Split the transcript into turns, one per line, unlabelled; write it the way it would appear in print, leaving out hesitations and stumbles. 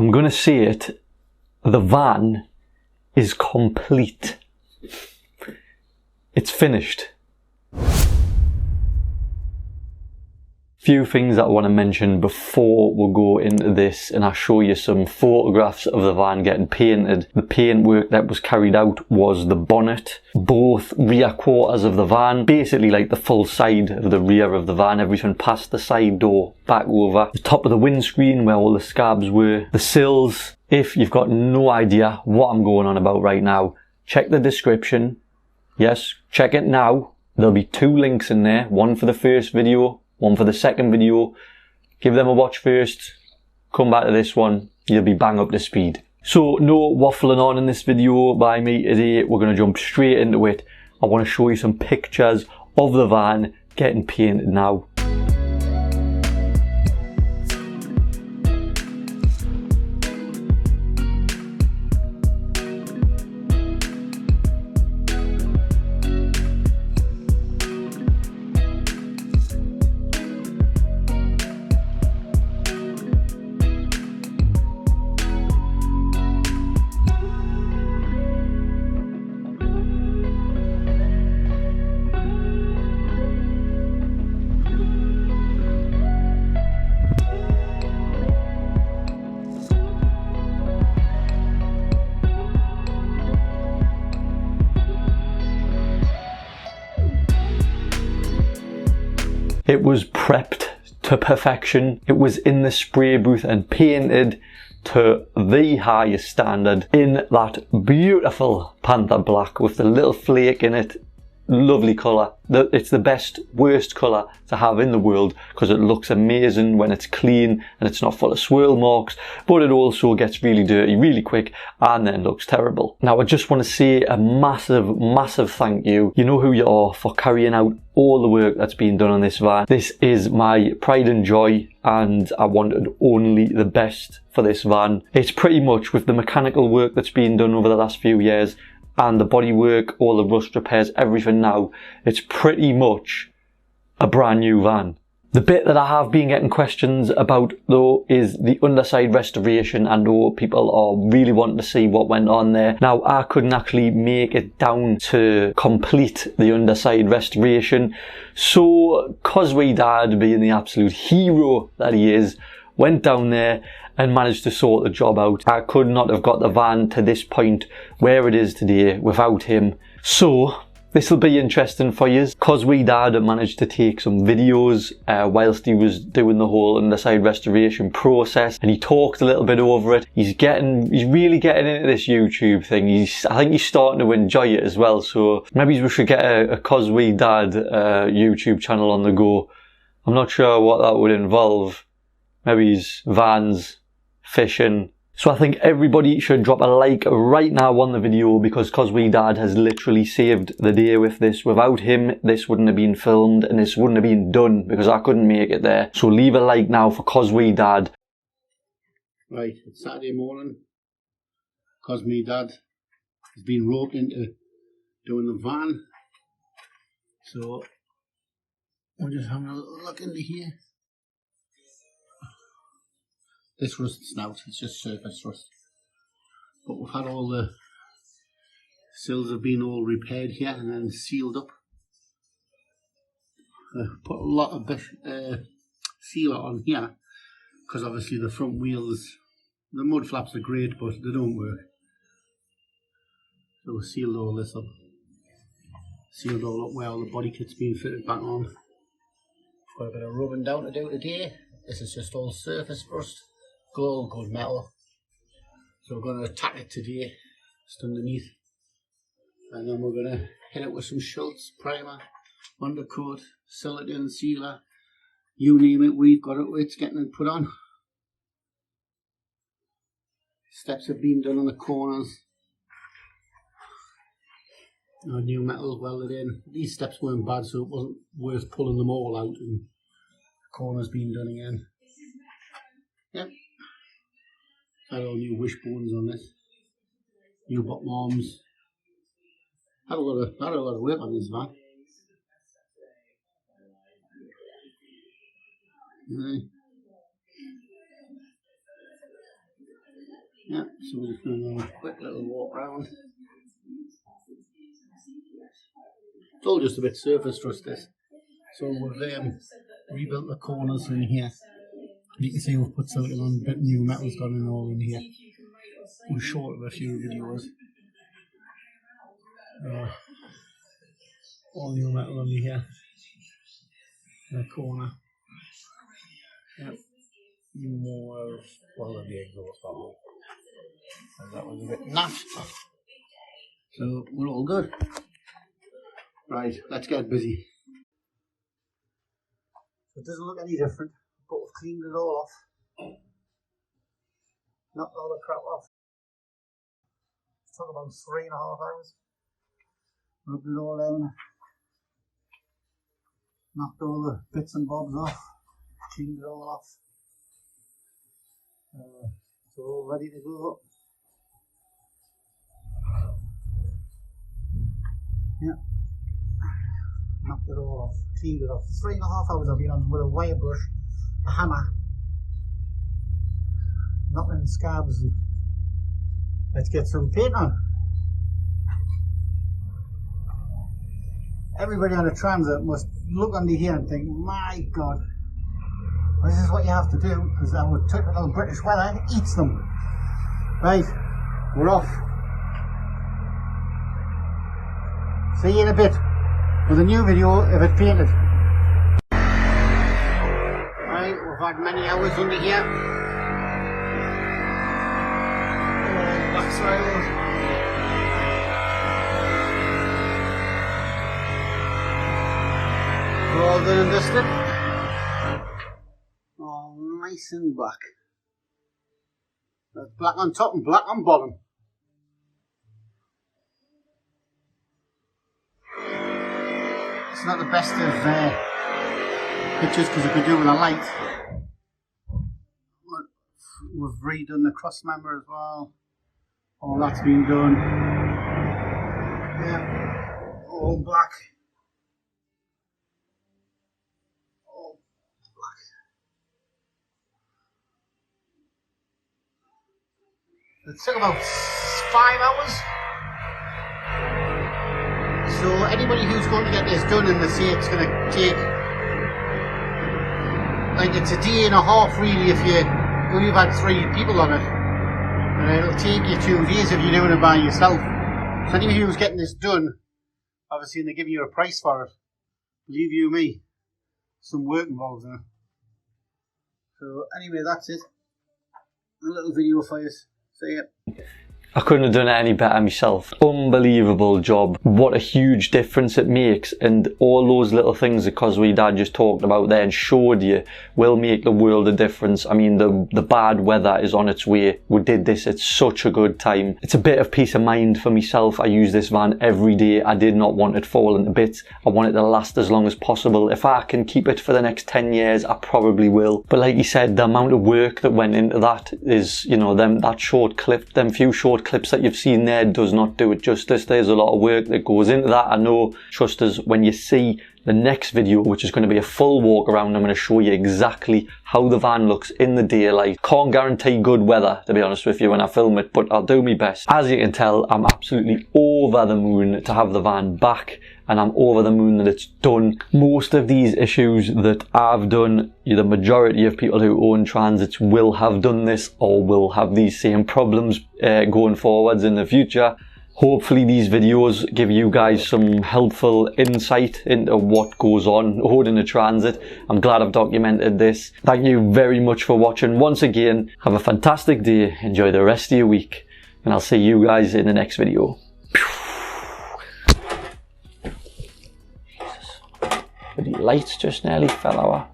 I'm going to say it, the van is complete. It's finished. Few things that I want to mention before we go into this, and I'll show you some photographs of the van getting painted. The paint work that was carried out was the bonnet, both rear quarters of the van, basically like the full side of the rear of the van, everything past the side door, back over. The top of the windscreen where all the scabs were, the sills. If you've got no idea what I'm going on about right now, check the description. Yes, check it now. There'll be 2 links in there, one for the first video, one for the second video. Give them a watch first, come back to this one, you'll be bang up to speed. So no waffling on in this video by me today, we're going to jump straight into it. I want to show you some pictures of the van getting painted now. It was prepped to perfection. It was in the spray booth and painted to the highest standard in that beautiful panther black with the little flake in it. Lovely colour. It's the best, worst colour to have in the world because it looks amazing when it's clean and it's not full of swirl marks, but it also gets really dirty really quick and then looks terrible. Now I just want to say a massive thank you. You know who you are for carrying out all the work that's been done on this van. This is my pride and joy and I wanted only the best for this van. It's pretty much, with the mechanical work that's been done over the last few years and the bodywork, all the rust repairs, everything now, it's pretty much a brand new van. The bit that I have been getting questions about though is the underside restoration. I know people are really wanting to see what went on there. Now I couldn't actually make it down to complete the underside restoration, so CosWeCan, being the absolute hero that he is, went down there and managed to sort the job out. I could not have got the van to this point where it is today without him. So this will be interesting for you. CosWeCan managed to take some videos whilst he was doing the whole underside restoration process, and he talked a little bit over it. He's really getting into this YouTube thing. I think he's starting to enjoy it as well. So maybe we should get a CosWeCan YouTube channel on the go. I'm not sure what that would involve. Maybe his vans, fishing. So I think everybody should drop a like right now on the video because CosWeCan has literally saved the day with this. Without him, this wouldn't have been filmed and this wouldn't have been done because I couldn't make it there. So leave a like now for CosWeCan.
Right, it's Saturday morning. CosWeCan has been roped into doing the van. So we're just having a look into here. This rust's out, it's just surface rust. But we've had all the sills have been all repaired here and then sealed up. Put a lot of sealer on here because obviously the front wheels, the mud flaps are great but they don't work. So we sealed all this up. Sealed all up where all the body kit's been fitted back on. Got a bit of rubbing down to do today. This is just all surface rust. Good metal. So we're going to attack it today, just underneath. And then we're going to hit it with some Schultz, primer, undercoat, silicone, sealer. You name it, we've got it, it's getting it put on. Steps have been done on the corners. Our new metal welded in. These steps weren't bad, so it wasn't worth pulling them all out. And the corners been done again. Yep. Had all new wishbones on this. New bottom arms. Had a lot of work on this van. Yeah, so we're just going to have a quick little walk around. It's all just a bit surface rust this. So we've rebuilt the corners in here. You can see we've put something on, a bit of new metal's gone in all in here. We're short of a few videos. All new metal under here. In the corner. Yep. More of, well, the exhaust bubble. And that was a bit naff. So we're all good. Right, let's get busy. It doesn't look any different, but we've cleaned it all off. Knocked all the crap off. It took about 3.5 hours. Rubbed it all down. Knocked all the bits and bobs off. Cleaned it all off. It's all ready to go. Yeah. Knocked it all off. Cleaned it off. 3.5 hours I've been on with a wire brush, a hammer, knocking scabs. And let's get some paint on. Everybody on a transit must look under here and think, my God, this is what you have to do, because our typical British weather eats them. Right, we're off. See you in a bit with a new video of it painted. Right, we've had many hours under here. Black soils. We're all done and dusted. All nice and black. That's black on top and black on bottom. It's not the best of pictures because it could do with a light. We've redone the cross member as well. All that's been done. Yeah, all black. All black. It took about 5 hours. So anybody who's going to get this done and they say it's going to take, like, it's a day and a half really if you've had 3 people on it, and it'll take you 2 days if you're doing it by yourself. So anybody who's getting this done, obviously, and they're giving you a price for it, believe you me, some work involved in it. So anyway, that's it. A little video for you. See ya.
I couldn't have done it any better myself. Unbelievable job. What a huge difference it makes, and all those little things that CosWeCan just talked about there and showed you will make the world of difference. I mean, the bad weather is on its way. We did this at such a good time. It's a bit of peace of mind for myself. I use this van every day. I did not want it falling to bits. I want it to last as long as possible. If I can keep it for the next 10 years, I probably will. But like you said, the amount of work that went into that is, you know, them few short clips that you've seen there does not do it justice. There's a lot of work that goes into that. I know, trust us, when you see the next video, which is going to be a full walk around, I'm going to show you exactly how the van looks in the daylight. Can't guarantee good weather, to be honest with you, when I film it, but I'll do my best. As you can tell, I'm absolutely over the moon to have the van back, and I'm over the moon that it's done. Most of these issues that I've done, the majority of people who own transits will have done this or will have these same problems going forwards in the future. Hopefully these videos give you guys some helpful insight into what goes on owning a transit. I'm glad I've documented this. Thank you very much for watching once again. Have a fantastic day. Enjoy the rest of your week. And I'll see you guys in the next video. Jesus. The lights just nearly fell out.